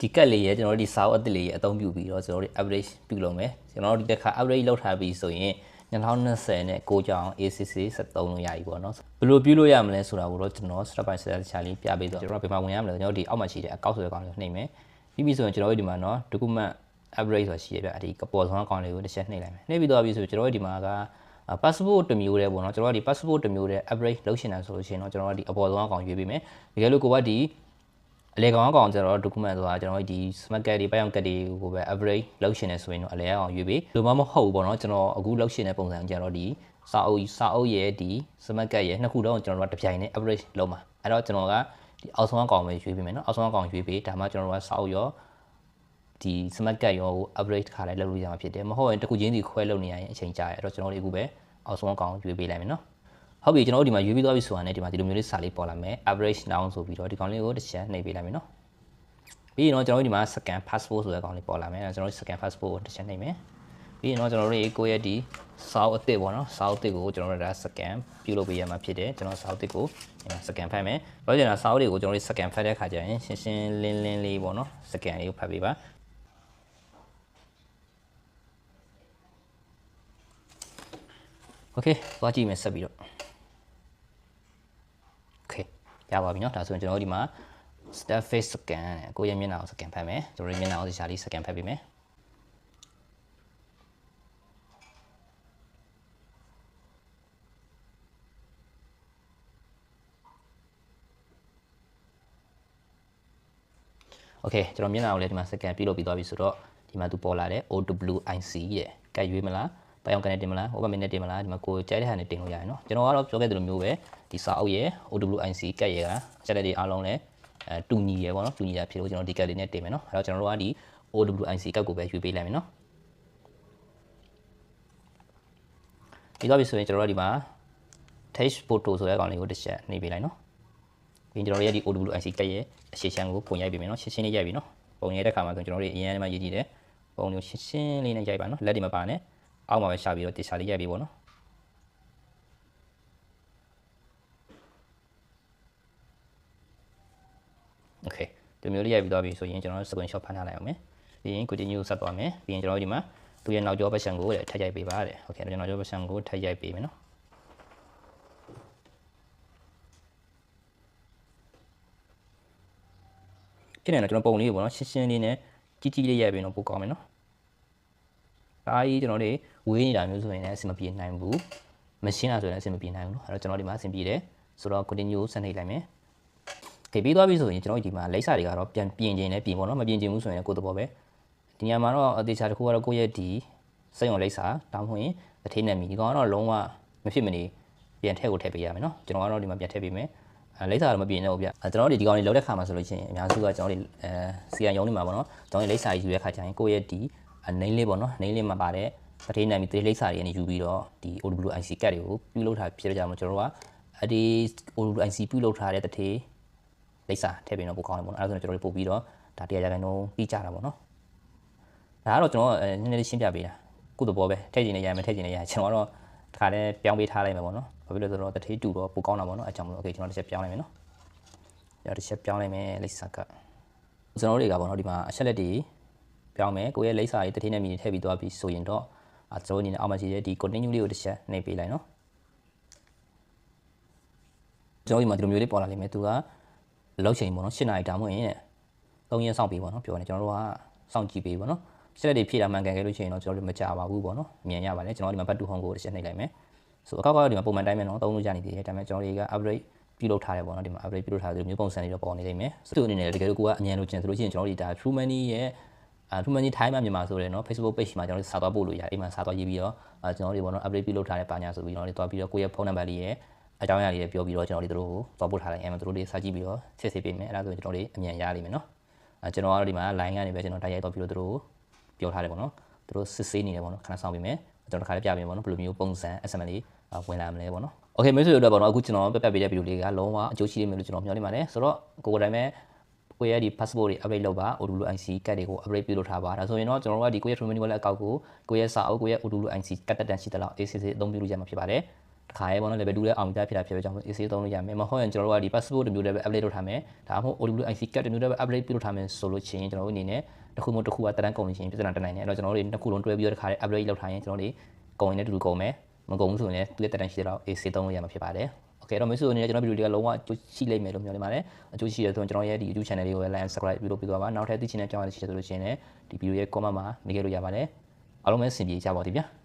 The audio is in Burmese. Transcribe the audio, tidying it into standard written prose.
ဒီကတ်လေးရဲ့ကျွန်တော်တို့ဒီစာအုပ်အသစ်လေးရဲ့အသုံးပြုပြီးတော့ကျွန်တော်တို့ average ပြုလုပ်မယ်ကျွန်တော်တို့ဒီတစ်ခါ average လောက်ထားပြီးဆိုရင်2020နဲ့6ကြောင်း ACC 73လို့ရပြီပေါ့နော်ဘယ်လိုပြုလို့ရမလဲဆိုတာကိုတော့ကျွန်တော် step by step ချာလေးပြပေးတော့ကျွန်တော်ဘယ်မှာဝင်ရမလဲကျွန်တော်ဒီအောက်မှာရှိတဲ့အကောက်ဆိုတဲ့ကောင်လေးကိုနှိပ်မယ်ပြီးပြီဆိုရင်ကျွန်တော်တို့ဒီမှာနော် document average ဆိုတာရှိရပြဒီပေါ်ဆုံးကောင်လေးကိုတစ်ချက်နှိပ်လိုက်မယ်နှိပ်ပြီးတော့ပြီဆိုကျွန်တော်တို့ဒီမှာကpassport တစ်မျိုးတည်းပေါ့နော်ကျွန်တော်တို့ဒီ passport တစ်မျိုးတည်း average လုပ်ရှင်တာဆိုလို့ရှိရင်တော့ကျွန်တော်တို့ဒီအပေါ်ဆုံးအကောင်ရွေးပေးမယ်တကယ်လို့ကိုကဒီအလဲကောင်အကောင်ကျွန်တော်တို့ document ဆိုတာကျွန်တော်တို့ဒီ smart card တွေပိုင်းအောင်ကတ်တွေကိုပဲ average လုပ်ရှင်နေဆိုရင်တော့အလဲကောင်ရွေးပေးလိုမှမဟုတ်ဘူးပေါ့နော်ကျွန်တော်အခုလုပ်ရှင်တဲ့ပုံစံကျွန်တော်ဒီစာအုပ်ရဲ့ဒီ smart card ရဲ့နှစ်ခုလုံးကျွန်တော်တို့တစ်ပြိုင်နဲ့ average လုပ်မှာအဲ့တော့ကျွန်တော်ကဒီအောက်ဆုံးအကောင်ပဲရွေးပေးမယ်နော်အောက်ဆုံးအကောင်ရွေးပေးဒါမှကျွန်တော်တို့ကစာအုပ်ရောဒီ smart card ရော average ခါလိုက်လုပ်လို့ရမှာဖြစ်တယ်မဟုတ်ရင်တစ်ခုချင်းစီခွဲလုပ်နေရရင်အချိန်ကြာရအဲ့တော့ကျွန်တော်တို့အခုပဲအောက်ဆုံးအကောင်ရွေးပေးလိုက်မယ်နော်ဟုတ်ပြီကျွန်တော်တို့ဒီမှာရွေးပြီးသွားပြီဆိုတာနဲ့ဒီမှာဒီလိုမျိုးလေးစာလေးပေါ်လာမယ် average noun ဆိုပြီးတော့ဒီကောင်လေးကိုတစ်ချက်နှိပ်ပေးလိုက်မယ်နော်ပြီးရင်တော့ကျွန်တော်တို့ဒီမှာ second passport ဆိုတဲ့ကောင်လေးပေါ်လာမယ်ကျွန်တော်တို့ second passport ကိုတစ်ချက်နှိပ်မယ်ပြီးရင်တော့ကျွန်တော်တို့ကိုယ့်ရဲ့ဒီစာအုပ်အသစ်ပေါ့နော်စာအုပ်အသစ်ကိုကျွန်တော်တို့ဒါ second ပြုလုပ်ပေးရမှာဖြစ်တယ်ကျွန်တော်စာအုပ်အသစ်ကို second ဖတ်မယ်ဘာလို့လဲဆိုတော့စာအုပ်တွေကိုကျွန်တော်တို့ second ဖတ်တဲ့အခါကျရင်ရှင်းရှင်းလင်းလင်းလေးပေါ့နော် second လေးကိုဖတ်ပေးပါโอเคသွားကြည့်မယ်ဆက်ပြီးတော့โอเคရပါပြီเนาะဒါဆိုရင်ကျွန်တော်တို့ဒီမှာ step face scan ကိုယ့်ရဲ့မျက်နှာကို scan ဖတ်မယ်ကျွန်တော်တို့မျက်နှာကိုရှာလေး scan ဖတ်ပေးမယ်โอเคကျွန်တော်မျက်နှာကိုလည်းဒီမှာ scan ပြုလုပ်ပြီးသွားပြီဆိုတော့ဒီမှာသူပေါ်လာတဲ့ OWIC ရဲ့ကတ်ရွေးမလားပိုင်အောင်ကနေတင်မလား over minute တင်မလားဒီမှာကိုကြိုက်တဲ့ဟာနဲ့တင်လို့ရတယ်เนาะကျွန်တော်ကတော့ပြောခဲ့သလိုမျိုးပဲဒီစာအုပ်ရဲ့ OWIC ကတ်ရဲ့ကချက်လက်တွေအားလုံးလည်းတူညီရပေါ့เนาะတူညီတာဖြစ်လို့ကျွန်တော်ဒီကတ်လေးနဲ့တင်မယ်เนาะအဲ့တော့ကျွန်တော်တို့ကဒီ OWIC ကတ်ကိုပဲရွေးပေးလိုက်မယ်เนาะပြီးတော့ပြီဆိုရင်ကျွန်တော်တို့ဒီမှာ text photo ဆိုတဲ့ကောင်လေးကိုတစ်ချက်နှိပ်ပေးလိုက်เนาะပြီးကျွန်တော်တို့ရဲ့ဒီ OWIC ကတ်ရဲ့အရှေ့ရှမ်းကိုပုံရိုက်ပေးမယ်เนาะရှင်းရှင်းလေးရိုက်ပြီเนาะပုံရိုက်တဲ့ခါမှာဆိုကျွန်တော်တို့အရင်ကမှရေးကြည့်တယ်ပုံမျိုးရှင်းရှင်းလေးနဲ့ရိုက်ပါเนาะလက်တွေမပါနဲ့အောက်မှာပဲရှာပြီးတော့တေချာလေးရိုက်ပေးပေါ့နော်โอเคဒီမျိုးလေးရိုက်ပြီးသွားပြီဆိုရင်ကျွန်တော်တို့ screenshot ဖမ်းထားလိုက်အောင်မယ်ပြီးရင် continue ဆက်သွားမယ်ပြီးရင်ကျွန်တော်တို့ဒီမှာသူ့ရဲ့နောက်ကျော version ကိုထပ်ရိုက်ပေးပါတဲ့โอเคကျွန်တော်နောက်ကျော version ကိုထပ်ရိုက်ပေးမယ်နော်ဖြစ်နေတော့ကျွန်တော်ပုံလေးကိုပေါ့နော်ရှင်းရှင်းလေးနဲ့ကြီးကြီးလေးရိုက်ပေးတော့ပိုကောင်းမယ်နော်ဒါကြီးကျွန်တော်တို့ဝေးနေတာမျိုးဆိုရင်လည်းအဆင်မပြေနိုင်ဘူးမရှင်းတာဆိုရင်လည်းအဆင်မပြေနိုင်ဘူးเนาะအဲ့တော့ကျွန်တော်ဒီမှာအဆင်ပြေတယ်ဆိုတော့ continue ဆက်နှိပ်လိုက်မယ်โอเคပြီးသွားပြီဆိုရင်ကျွန်တော်ဒီမှာလိပ်စာတွေကတော့ပြန်ပြင်ခြင်းနဲ့ပြင်ပေါ့เนาะမပြင်ခြင်းဘူးဆိုရင်ကိုယ်သဘောပဲဒီညမှာတော့အသေးချာတစ်ခုကတော့ကိုယ့်ရဲ့ဒီစက်ရုံလိပ်စာတောင်းဖွင့်အထင်းနဲ့မီဒီကောင်ကတော့လုံးဝမဖြစ်မနေပြန်ထည့်ကိုထည့်ပေးရမယ်เนาะကျွန်တော်ကတော့ဒီမှာပြန်ထည့်ပေးမယ်လိပ်စာတော့မပြင်တော့ဘူးဗျကျွန်တော်တို့ဒီကောင်လေးလောက်တဲ့ခါမှာဆိုလို့ရှိရင်အများစုကကျွန်တော်တို့CI ရုံးနေမှာပေါ့เนาะကျွန်တော်လိပ်စာယူရတဲ့ခါကျရင်ကိုယ့်ရဲ့ဒီနိမ့်လေးပေါ့နော်နိမ့်လေးမှာပါတဲ့ပထေးနာမီတေးလိပ်စာတွေကနေယူပြီးတော့ဒီ OWIC ကတ်တွေကိုပြုလုပ်ထားဖြစ်ကြမှာကျွန်တော်တို့ကအဒီ OWIC ပြုလုပ်ထားတဲ့တထေးလိပ်စာထည့်ပြီးတော့ပို့ကောင်းတယ်ပေါ့နော်အဲဒါဆိုတော့ကျွန်တော်တို့ပို့ပြီးတော့ဒါ100ရာခိုင်နှုန်းပြီးကြတာပေါ့နော်ဒါကတော့ကျွန်တော်နည်းနည်းလေးရှင်းပြပေးတာကုသဘောပဲထည့်ခြင်းနဲ့ရမယ်ထည့်ခြင်းနဲ့ရကျွန်တော်ကတော့တခါတည်းပြောင်းပေးထားလိုက်မယ်ပေါ့နော်ဘာဖြစ်လို့လဲဆိုတော့တထေးတူတော့ပိုကောင်းတာပေါ့နော်အဲကြောင့်မလို့โอเคကျွန်တော်တစ်ချက်ပြောင်းလိုက်မယ်နော်တစ်ချက်ပြောင်းလိုက်မယ်လိပ်စာကကျွန်တော်တို့တွေကပေါ့နော်ဒီမှာအချက်လက်တွေပြောင်းမယ်ကိုယ့်ရဲ့လိပ်စာရေးတထေးနဲ့မီထည့်ပြီးသွားပြီးဆိုရင်တော့ကျွန်တော်အနေနဲ့အောက်မှာရှိတဲ့ဒီ continue လေးကိုတစ်ချက်နှိပ်ပေးလိုက်နော်ကျွန်တော်ဒီမှာဒီလိုမျိုးလေးပေါ်လာလိမ့်မယ်သူကလောက်ချိန်ပေါ့နော်8နာရီဒါမှမဟုတ်ရင်3ရက်စောင့်ပေးပေါ့နော်ပြောနေကျွန်တော်တို့ကစောင့်ကြည့်ပေးပေါ့နော်ချက်လက်တွေဖြည့်တာမှန်ကန်ခဲ့လို့ရှိရင်တော့ကျွန်တော်တို့မကြပါဘူးပေါ့နော်မြင်ရပါတယ်ကျွန်တော်ဒီမှာ back to home ကိုတစ်ချက်နှိပ်လိုက်မယ်ဆိုအကောက်ကတော့ဒီမှာပုံမှန်တိုင်းပဲနော်သုံးလို့ရနေသေးတယ်ဒါပေမဲ့ကျွန်တော်တွေက upgrade ပြုလုပ်ထားတယ်ပေါ့နော်ဒီမှာ upgrade ပြုလုပ်ထားတဲ့မျိုးပုံစံတွေတော့ပေါ်နေလိမ့်မယ်သူအနေနဲ့တကယ်လို့ကိုကအမြန်လို့ကျင်ဆိုလို့ရှိရင်ကျွန်တော်တို့ဒါ True Money ရဲ့True Money ထိုင်းမှာမြန်မာဆိုတယ်နော် Facebook page မှာကျွန်တော်တို့စာသွားပို့လို့ရတယ်အိမ်မှာစာသွားရေးပြီးတော့ကျွန်တော်တို့ပေါ့နော် upgrade ပြုလုပ်ထားတဲ့ပါညာဆိုပြီးတော့တွားပြီးတော့ကိုယ့်ရဲ့ဖုန်းနံပါတ်လေးရဲ့အကြောင်းအရာလေးတွေပြောပြီးတော့ကျွန်တော်တို့တို့သွားပို့ထားလိုက်ရင်တို့တွေစာကြည့်ပြီးတော့စစ်ဆေးပေးမယ်အဲ့ဒါဆိုရင်ကျွန်တော်တို့အမြန်ရလိမ့်မယ်နော်ကျွန်တော်ကတော့ဒီမှာ line ကနေပဲကျွန်တော်တိုက်ရိုက်သွားပြီးတော့တို့ပြောထားတယ်ပေါ့နော်တို့စစ်ဆေးနေတယ်ပေါ့နော်ခဏဆောင်ပေးမယ်ကျွန်တော်တစ်ခါလေးပြပေးမယ်ပေါ့နော်ဘယ်လိုမျိုးပုံစံ SMS လေးဝင်လာမလဲပေါ့နော်โอเคမိတ်ဆွေတို့ပေါ့နော်အခုကျွန်တော်ပြပေးတဲ့ဗီဒီယိုလေးကလုံးဝအကျိုးရှိလိမ့်မယ်လို့ကျွန်တော်မျှော်လင့်ပါတယ်ဆိုတော့ကိုယ်တိုင်ပဲကိုယ့်ရဲ့ဒီ passport တွေ update လုပ်ပါ OWIC ကတ်တွေကို update ပြုလုပ်ထားပါဒါဆိုရင်တော့ကျွန်တော်တို့ကဒီကိုယ့်ရဲ့ True Money Wallet အကောင့်ကိုကိုယ့်ရဲ့စာအုပ်ကိုယ့်ရဲ့ OWIC ကတ်တက်တန်ရှိသလောက် ACC အသုံးပြုလို့ရမှာဖြစ်ပါတယ် တခါရဲပေါ့နော် level 2လဲအောင်ကြဖြစ်တာဖြစ်ပဲကြောင့် AC သုံးလို့ရမယ်မဟုတ်ရင်ကျွန်တော်တို့ကဒီ passport တစ်မျိုးတည်းပဲ update လုပ်ထားမယ်ဒါမှမဟုတ် OWIC card တစ်မျိုးတည်းပဲ update ပြုလုပ်ထားမယ်ဆိုလို့ချင်းကျွန်တော်တို့အနေနဲ့တစ်ခုမှတစ်ခုကတန်းကုန်နေချင်းပြဿနာတက်နိုင်တယ်အဲ့တော့ကျွန်တော်တို့နှစ်ခုလုံးတွဲပြီးတော့တခါရဲ update လုပ်ထားရင်ကျွန်တော်တို့ကုန်ရင်လည်းတူတူကုန်မယ်မကုန်ဘူးဆိုရင်လည်းသူ့ရဲ့တက်တန်းရှိတဲ့တော့ AC သုံးလို့ရမှာဖြစ်ပါတယ်โอเคတော့မိတ်ဆွေတို့အနေနဲ့ကျွန်တော်ဗီဒီယိုတွေကလုံးဝအကျိုးရှိလိမ့်မယ်လို့မျှော်လင့်ပါတယ်အကျိုးရှိရဆိုရင်ကျွန်တော်ရဲ့ဒီ YouTube channel လေးကိုလည်း like and subscribe ပြုလုပ်ပေးသွားပါနောက်ထပ်သိချင်တဲ့အကြောင်းအရာရှိတယ်ဆိုလို့ရှိရင်လည်းဒီဗီဒီယိုရဲ့ comment မှာမေးခဲ့လို့ရပါတယ်အားလုံးပဲအဆင်ပြေကြပါသည်ဗျာ